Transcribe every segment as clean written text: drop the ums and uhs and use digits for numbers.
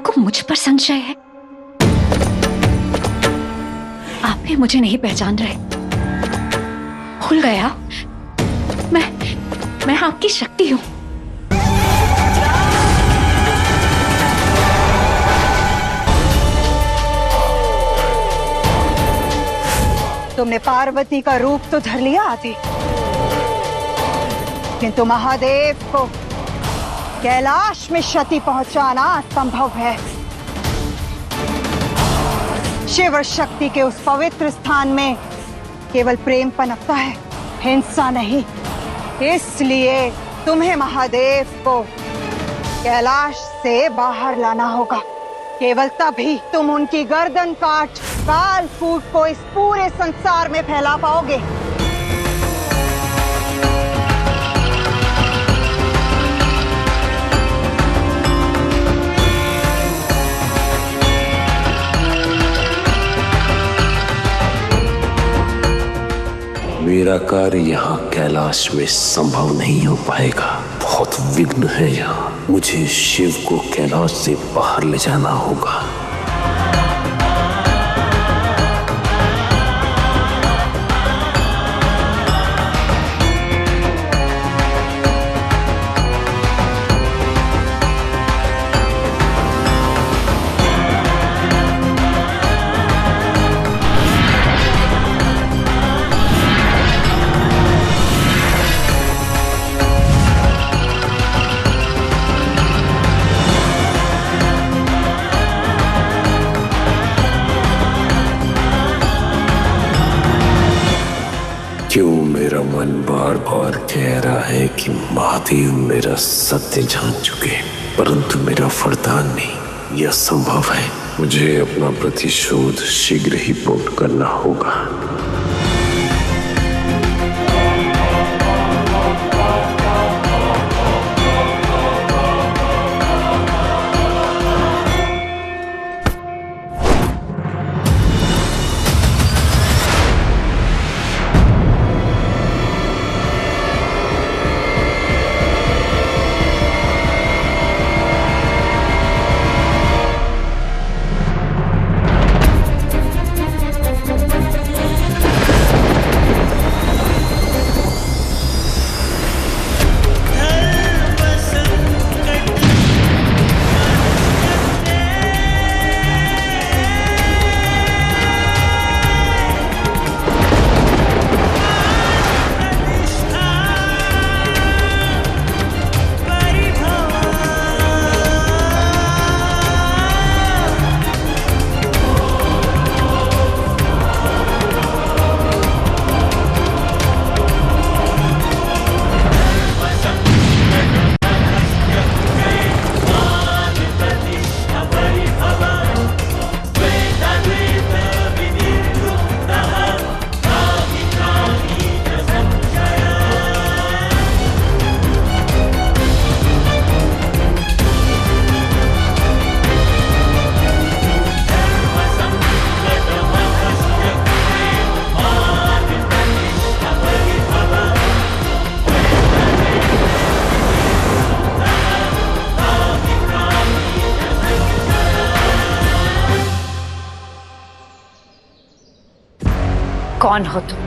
आपको मुझ पर संशय है? आप भी मुझे नहीं पहचान रहे? भूल गया मैं आपकी शक्ति हूं। तुमने पार्वती का रूप तो धर लिया आदि, किंतु महादेव को कैलाश में क्षति पहुंचाना असंभव है। शिव और शक्ति के उस पवित्र स्थान में केवल प्रेम पनपता है, हिंसा नहीं। इसलिए तुम्हें महादेव को कैलाश से बाहर लाना होगा। केवल तभी तुम उनकी गर्दन काट काल कूट को इस पूरे संसार में फैला पाओगे। मेरा कार्य यहाँ कैलाश में संभव नहीं हो पाएगा। बहुत विघ्न है यहाँ। मुझे शिव को कैलाश से बाहर ले जाना होगा। क्यों मेरा मन बार बार कह रहा है कि महादेव मेरा सत्य जान चुके, परंतु मेरा वरदान नहीं, यह संभव है। मुझे अपना प्रतिशोध शीघ्र ही पूर्ण करना होगा। कौन हो तुम?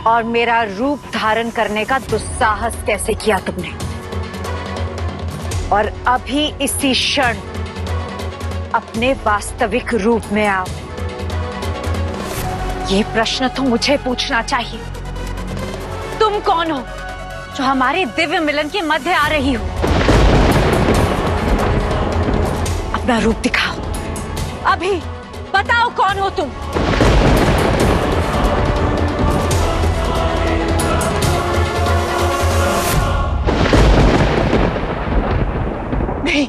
और मेरा रूप धारण करने का दुस्साहस कैसे किया तुमने? और अभी इसी क्षण अपने वास्तविक रूप में आओ। ये प्रश्न तो मुझे पूछना चाहिए। तुम कौन हो जो हमारे दिव्य मिलन के मध्य आ रही हो? अपना रूप दिखाओ। अभी बताओ कौन हो तुम? नहीं,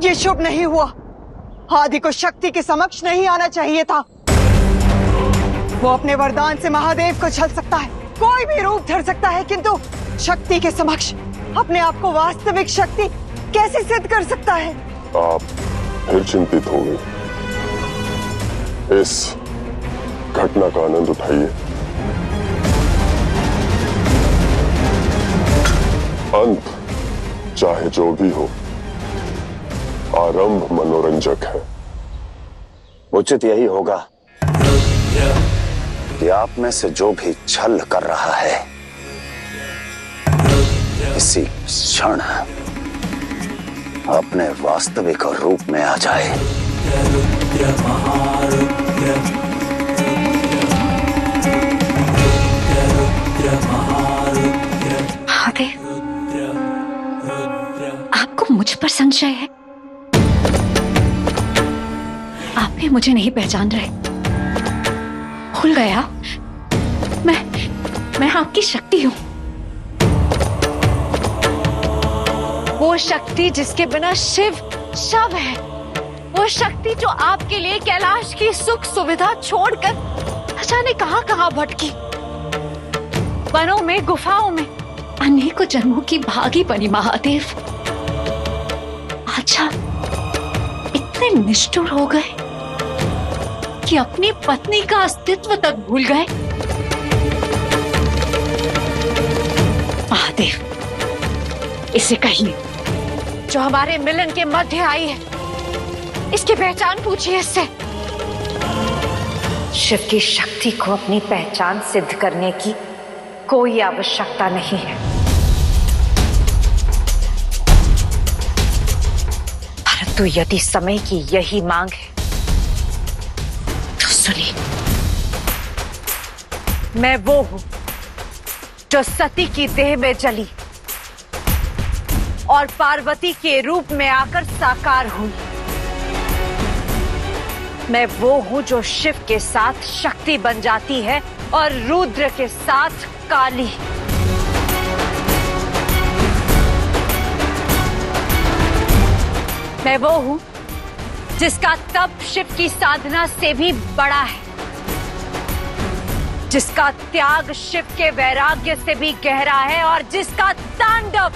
ये शुभ नहीं हुआ। आदि को शक्ति के समक्ष नहीं आना चाहिए था। वो अपने वरदान से महादेव को छल सकता है, कोई भी रूप धर सकता है, किंतु शक्ति के समक्ष अपने आप को वास्तविक शक्ति कैसे सिद्ध कर सकता है? आप फिर चिंतित हो गए। इस घटना का आनंद उठाइए। अंत चाहे जो भी हो, आरंभ मनोरंजक है। उचित यही होगा कि आप में से जो भी छल कर रहा है इसी क्षण अपने वास्तविक रूप में आ जाए। महादेव, आपको मुझ पर संशय है? आप भी मुझे नहीं पहचान रहे? भूल गया मैं आपकी शक्ति हूं, वो शक्ति जिसके बिना शिव शव है, वो शक्ति जो आपके लिए कैलाश की सुख सुविधा छोड़कर न जाने कहां भटकी, वनों में गुफाओं में अनेकों जन्मों की भागी बनी। महादेव, अच्छा इतने निष्ठुर हो गए कि अपनी पत्नी का अस्तित्व तक भूल गए। महादेव, इसे कहिए जो हमारे मिलन के मध्य आई है, इसकी पहचान पूछिए इससे। शिव की शक्ति को अपनी पहचान सिद्ध करने की कोई आवश्यकता नहीं है, परंतु यदि समय की यही मांग है तो सुनिए। मैं वो हूं जो सती की देह में जली और पार्वती के रूप में आकर साकार हुई। मैं वो हूं जो शिव के साथ शक्ति बन जाती है और रुद्र के साथ काली। मैं वो हूं जिसका तप शिव की साधना से भी बड़ा है, जिसका त्याग शिव के वैराग्य से भी गहरा है और जिसका तांडव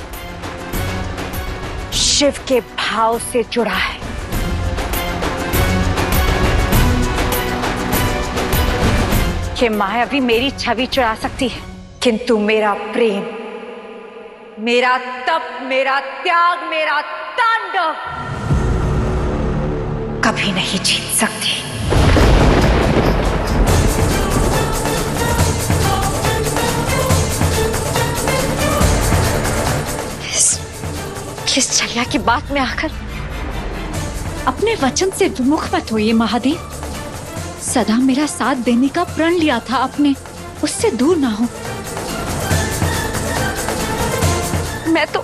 शिव के भाव से जुड़ा है। ये मायावी मेरी छवि चुरा सकती है, किंतु मेरा प्रेम, मेरा तप, मेरा त्याग, मेरा तांडव कभी नहीं जीत सकती। किस छलिया की बात में आकर अपने वचन से विमुख मत होइए महादेव। सदा मेरा साथ देने का प्रण लिया था आपने, उससे दूर ना हो। मैं तो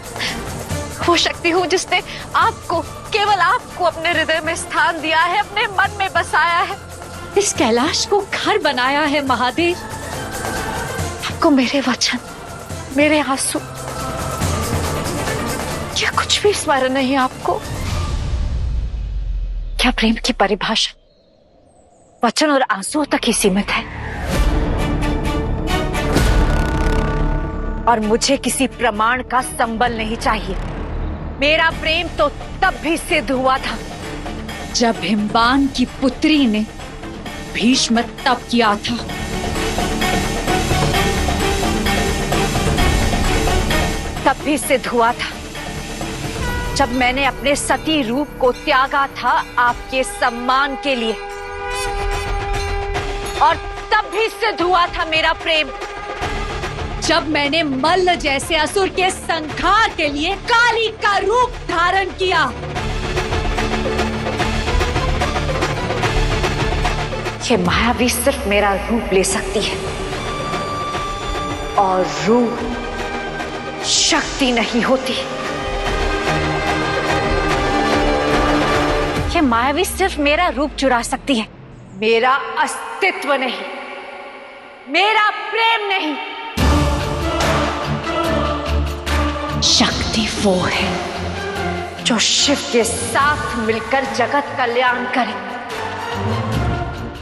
वो शक्ति हूं जिसने आपको, केवल आपको अपने हृदय में स्थान दिया है, अपने मन में बसाया है, इस कैलाश को घर बनाया है। महादेव, आपको मेरे वचन, मेरे आंसू, क्या कुछ भी स्मरण नहीं आपको? क्या प्रेम की परिभाषा वचन और आंसुओं तक ही सीमित है? और मुझे किसी प्रमाण का संबल नहीं चाहिए। मेरा प्रेम तो तब भी सिद्ध हुआ था जब हिमवान की पुत्री ने भीष्म तप किया था। तब भी सिद्ध हुआ था जब मैंने अपने सती रूप को त्यागा था आपके सम्मान के लिए, और तब भी सिद्ध हुआ था मेरा प्रेम जब मैंने मल्ल जैसे असुर के संहार के लिए काली का रूप धारण किया। ये मायावी सिर्फ मेरा रूप ले सकती है, और रूप शक्ति नहीं होती। ये मायावी सिर्फ मेरा रूप चुरा सकती है, मेरा अस्तित्व नहीं, मेरा प्रेम नहीं। शक्ति वो है जो शिव के साथ मिलकर जगत कल्याण करे।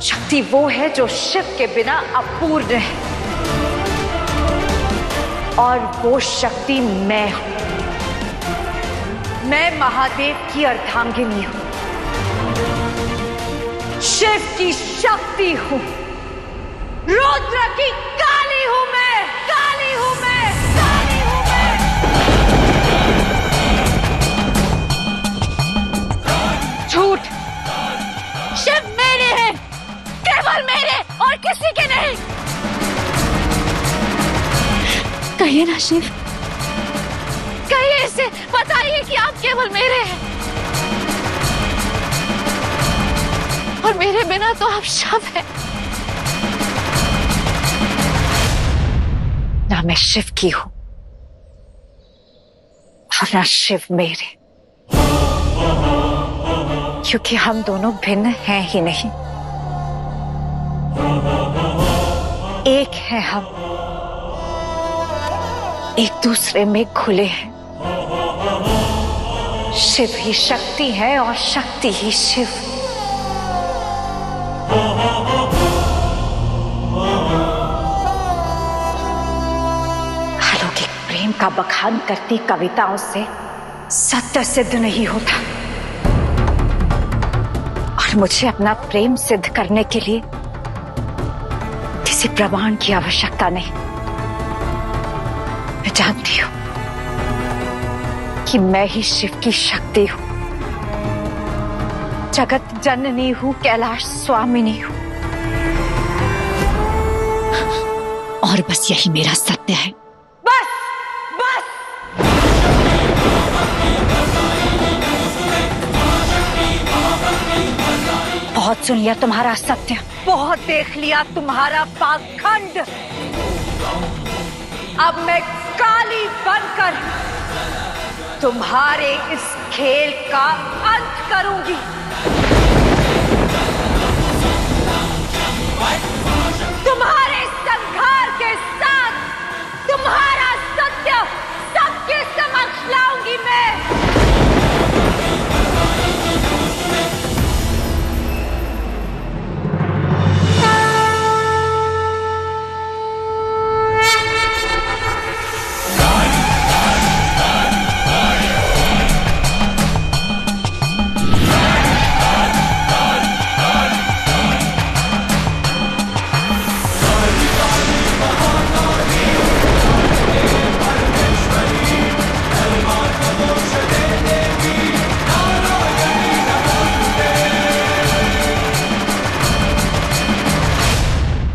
शक्ति वो है जो शिव के बिना अपूर्ण है, और वो शक्ति मैं हूं। मैं महादेव की अर्धांगिनी हूं, शिव की शक्ति हूं, रुद्र की काली हूं मैं, काली हूं मैं, काली हूं मैं। कहिए ना शिव, कहिए इसे, बताइए कि आप केवल मेरे हैं और मेरे बिना तो आप शव हैं। ना मैं शिव की हूं और ना शिव मेरे, क्योंकि हम दोनों भिन्न हैं ही नहीं, एक है हम, एक दूसरे में घुले हैं। शिव ही शक्ति है और शक्ति ही शिव। अलौकिक प्रेम का बखान करती कविताओं से सत्य सिद्ध नहीं होता और मुझे अपना प्रेम सिद्ध करने के लिए किसी प्रमाण की आवश्यकता नहीं। मैं जानती हूं कि मैं ही शिव की शक्ति हूं, जगत जननी हूं, कैलाश स्वामिनी हूं और बस यही मेरा सत्य है। बस बस बहुत सुन लिया तुम्हारा सत्य, बहुत देख लिया तुम्हारा पाखंड। अब मैं काली बनकर तुम्हारे इस खेल का अंत करूंगी।